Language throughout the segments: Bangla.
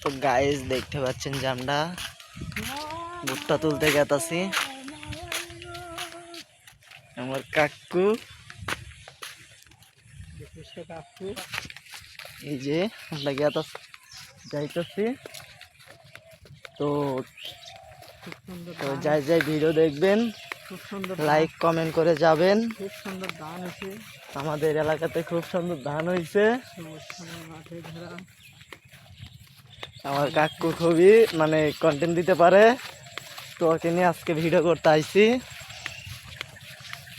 তো গাইস দেখতে পাচ্ছেন যে আমরা ভুট্টা তুলতে গেতাছি। আমার কাকু এই যে আমরা যাইতেছি। তো যাই যাই ভিডিও দেখবেন, লাইক কমেন্ট করে যাবেন। খুব সুন্দর ধান হয়েছে আমাদের এলাকাতে, খুব সুন্দর ধান হয়েছে। আমার কাকু খুবই কন্টেন্ট দিতে পারে, তো ওকে নিয়ে আজকে ভিডিও করতে আইছি।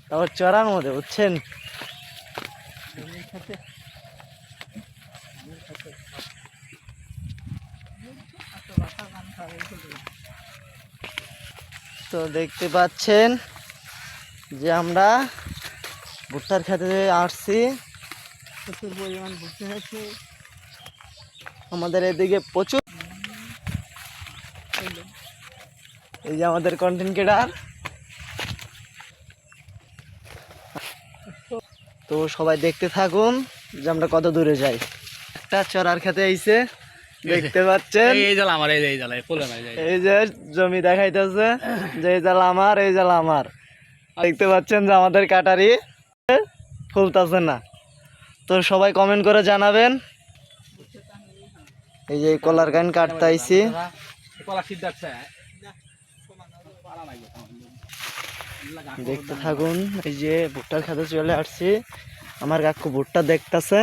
তারপর চড়ার মধ্যে বুঝছেন। তো দেখতে পাচ্ছেন যে আমরা ভুট্টার খেতে আসছি। প্রচুর পরিমাণ ভুট্টা হয়েছে আমাদের এদিকে প্রচুর। এই যে আমাদের কন্টেন্ট ক্রিয়েটর। তো সবাই দেখতে থাকুন যে আমরা কত দূরে যাই। একটা চড়ার খেতে আইছে, দেখতে পাচ্ছেন। এই যে জমি দেখাইতেছে যে এই জাল আমার, এই জাল আমার। দেখতে পাচ্ছেন যে আমাদের কাটারি ফুলতাছে না। তো সবাই কমেন্ট করে জানাবেন। এই যে কলার কাইন কাটতে আইছি। দেখতে থাকুন। এই যে ভুট্টার খেতে চলে আসছি। আমার কাকু ভুট্টা দেখতেছে।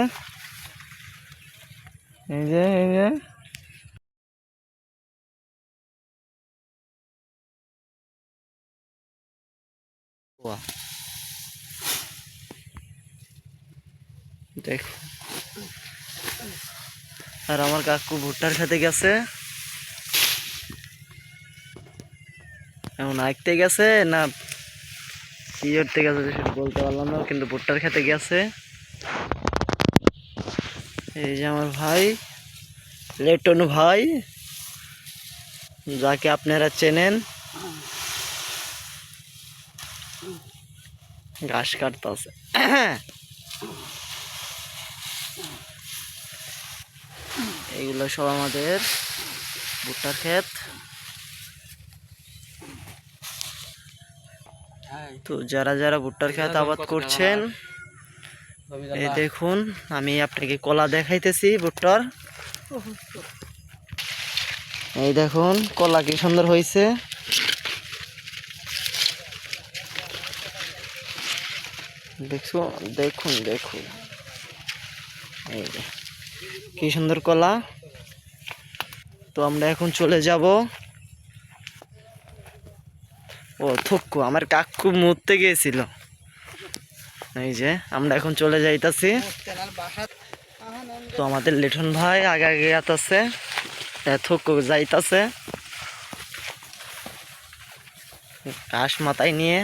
এই যে দেখ, আর আমার কাকু ভুট্টার খেতে গেছে। এমন আঁকতে গেছে না কি করতে গেছে সেটা বলতে পারলাম না, কিন্তু ভুট্টার খেতে গেছে। এই যে আমার ভাই লেটন ভাই, যাকে আপনারা চেনেন, ঘাস কাটতেছে। এইগুলো সব আমাদের ভুট্টার ক্ষেত। তো যারা যারা ভুট্টার ক্ষেত আবাদ করছেন, এই দেখুন আমি আপনাকে কলা দেখাইতেছি ভুট্টার। এই দেখুন কলা কি সুন্দর হয়েছে। দেখুন দেখুন এই যে কি সুন্দর কলা। তো আমরা এখন চলে যাব। ও থুক্কু, আমার কাকু মরতে গিয়েছিল। এই যে আমরা এখন চলে যাইতাছি। তো আমাদের লিটন ভাই আগে আগে যাইতাছে, থুক্কু যাইতাছে ঘাস মাথায় নিয়ে।